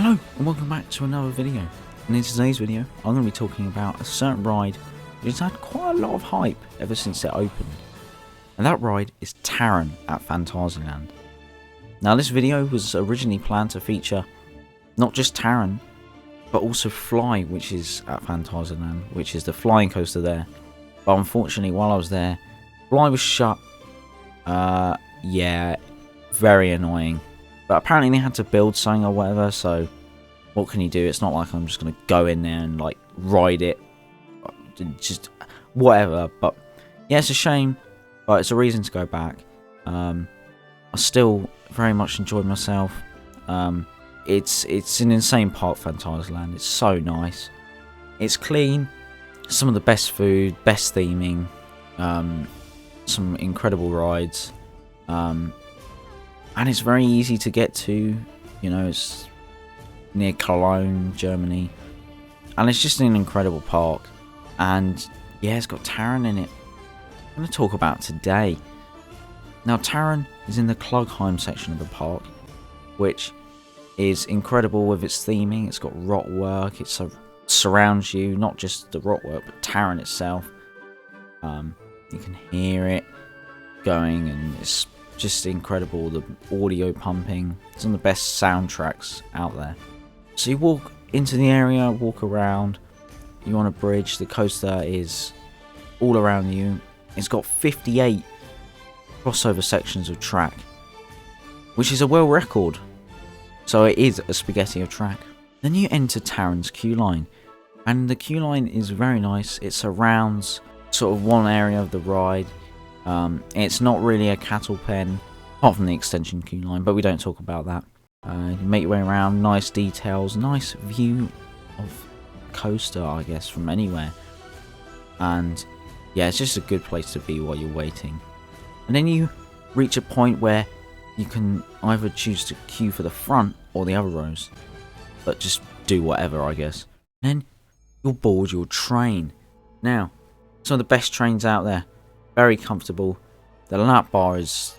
Hello and welcome back to another video, and in today's video I'm going to be talking about a certain ride which has had quite a lot of hype ever since it opened, and that ride is Taron at Phantasialand. Now this video was originally planned to feature not just Taron but also Fly, which is at Phantasialand, which is the flying coaster there, but unfortunately while I was there Fly was shut. Yeah, very annoying. But apparently they had to build something or whatever, so what can you do? It's not like I'm just going to go in there and like ride it. Just whatever. But yeah, it's a shame, but it's a reason to go back. I still very much enjoyed myself. It's an insane park, Phantasialand. It's so nice. It's clean. Some of the best food, best theming. Some incredible rides. And it's very easy to get to, you know, it's near Cologne, Germany. And it's just an incredible park. And yeah, it's got Taron in it. I'm going to talk about today. Now, Taron is in the Klugheim section of the park, which is incredible with its theming. It's got rock work, it surrounds you, not just the rock work, but Taron itself. You can hear it going, and it's just incredible, the audio pumping. It's one of the best soundtracks out there. So you walk into the area, walk around, you're on a bridge, the coaster is all around you. It's got 58 crossover sections of track, which is a world record. So it is a spaghetti of track. Then you enter Taron's queue line, and the queue line is very nice. It surrounds sort of one area of the ride. It's not really a cattle pen, apart from the extension queue line, but we don't talk about that. You make your way around, nice details, nice view of the coaster, I guess, from anywhere. And yeah, it's just a good place to be while you're waiting. And then you reach a point where you can either choose to queue for the front or the other rows, but just do whatever, I guess. And then you'll board your train. Now, some of the best trains out there. Very comfortable. The lap bar is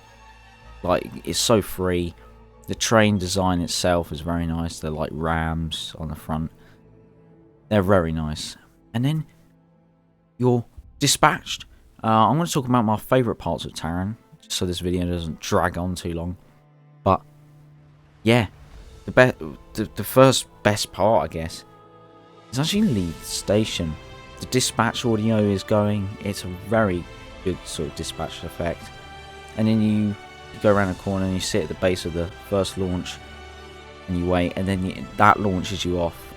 so free. The train design itself is very nice. They're like rams on the front. They're very nice. And then you're dispatched. I'm going to talk about my favourite parts of Taron, so this video doesn't drag on too long. But yeah, the first best part, I guess, is actually leave the station. The dispatch audio is going. It's a very good sort of dispatch effect. And then you go around the corner and you sit at the base of the first launch and you wait, and then that launches you off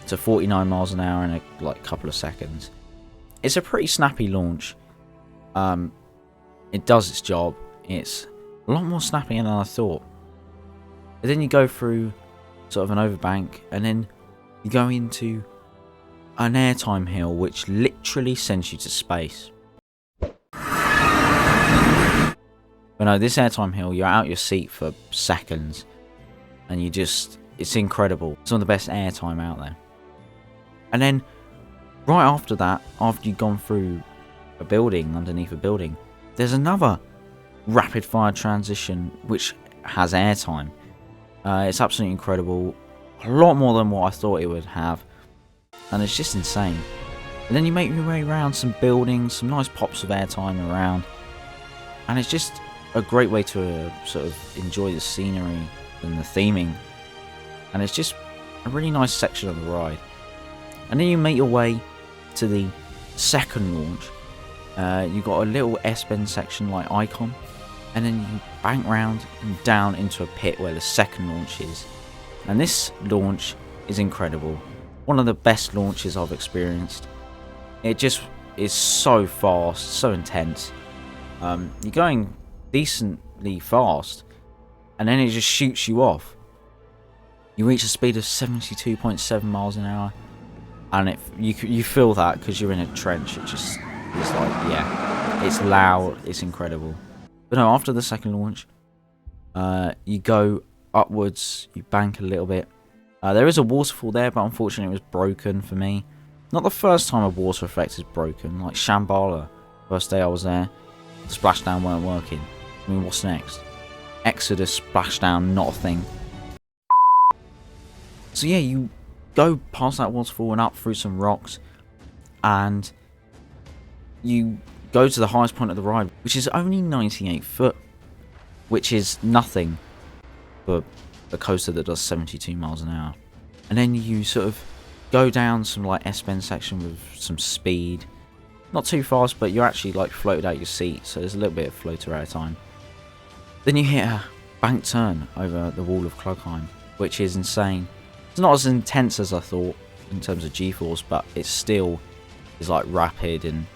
to 49 miles an hour in a couple of seconds. It's a pretty snappy launch. It does its job. It's a lot more snappy than I thought. But then you go through sort of an overbank, and then you go into an airtime hill which literally sends you to space. But no, this airtime hill, you're out your seat for seconds, and it's incredible. It's one of the best airtime out there. And then, right after that, after you've gone through a building, underneath a building, there's another rapid fire transition which has airtime. It's absolutely incredible. A lot more than what I thought it would have. And it's just insane. And then you make your way around some buildings, some nice pops of airtime around. And it's just a great way to sort of enjoy the scenery and the theming. And it's just a really nice section of the ride. And then you make your way to the second launch. You've got a little S-bend section like Icon. And then you bank round and down into a pit where the second launch is. And this launch is incredible. One of the best launches I've experienced. It just is so fast, so intense. You're going decently fast, and then it just shoots you off. You reach a speed of 72.7 miles an hour, and you feel that because you're in a trench. It just is like, yeah, it's loud, it's incredible. But no, after the second launch, you go upwards, you bank a little bit. There is a waterfall there, but unfortunately it was broken for me. Not the first time a water effect is broken, like Shambhala. First day I was there, the splashdown weren't working. I mean, what's next? Exodus splashdown, not a thing. So yeah, you go past that waterfall and up through some rocks, and you go to the highest point of the ride, which is only 98 foot, which is nothing for a coaster that does 72 miles an hour. And then you sort of go down some like S-bend section with some speed. Not too fast, but you're actually like floated out your seat, so there's a little bit of floater out of time. Then you hit a bank turn over the wall of Klugheim, which is insane. It's not as intense as I thought in terms of G-force, but it still is like rapid, and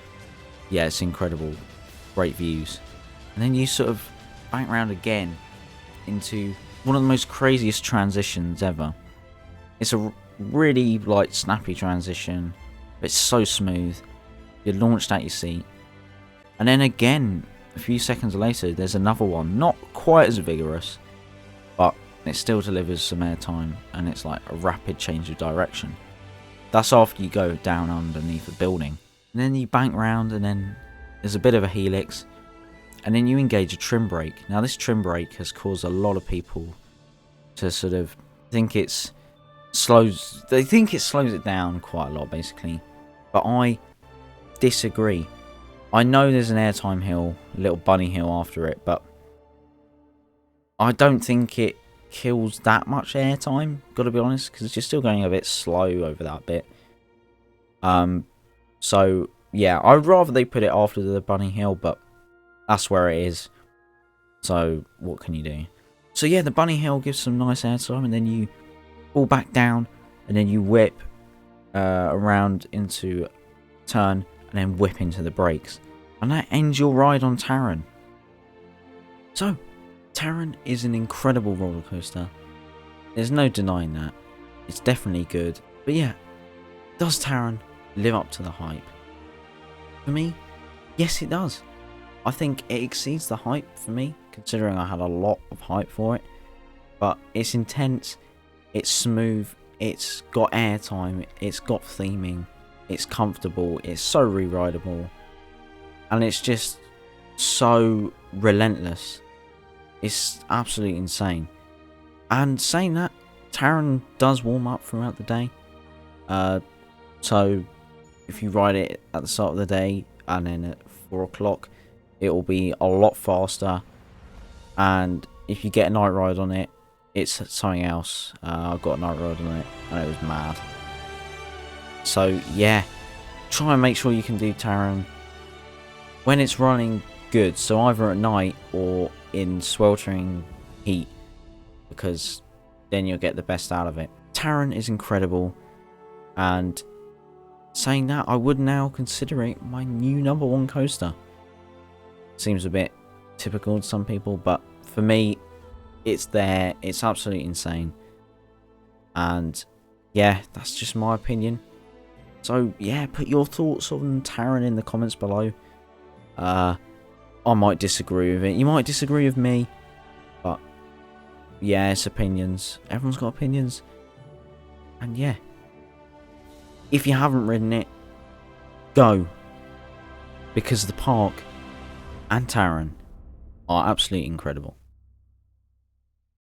yeah, it's incredible. Great views. And then you sort of bank round again into one of the most craziest transitions ever. It's a really like snappy transition. It's so smooth. You're launched at your seat. And then again, a few seconds later, there's another one. Not quite as vigorous, but it still delivers some airtime, and it's like a rapid change of direction. That's after you go down underneath the building. And then you bank round, and then there's a bit of a helix. And then you engage a trim brake. Now this trim brake has caused a lot of people to sort of think they think it slows it down quite a lot, basically. But I disagree. I know there's an airtime hill, a little bunny hill after it, but I don't think it kills that much airtime, gotta be honest, because you're still going a bit slow over that bit. So yeah, I'd rather they put it after the bunny hill, but that's where it is. So what can you do? So yeah, the bunny hill gives some nice airtime, and then you fall back down, and then you whip around into turn, and then whip into the brakes. And that ends your ride on Taron. So, Taron is an incredible roller coaster. There's no denying that. It's definitely good. But yeah, does Taron live up to the hype? For me, yes it does. I think it exceeds the hype for me, considering I had a lot of hype for it. But it's intense, it's smooth, it's got airtime, it's got theming, it's comfortable, it's so re-rideable, and it's just so relentless. It's absolutely insane. And saying that, Taron does warm up throughout the day. So if you ride it at the start of the day and then at 4 o'clock, it will be a lot faster. And if you get a night ride on it, it's something else. I got a night ride on it and it was mad. So yeah, try and make sure you can do Taron when it's running good, so either at night or in sweltering heat, because then you'll get the best out of it. Taron is incredible, and saying that, I would now consider it my new #1 coaster. Seems a bit typical to some people, but for me, it's there. It's absolutely insane. And yeah, that's just my opinion. So yeah, put your thoughts on Taron in the comments below. I might disagree with it. You might disagree with me. But yeah, it's opinions. Everyone's got opinions. And yeah, if you haven't ridden it, go. Because the park and Taron are absolutely incredible.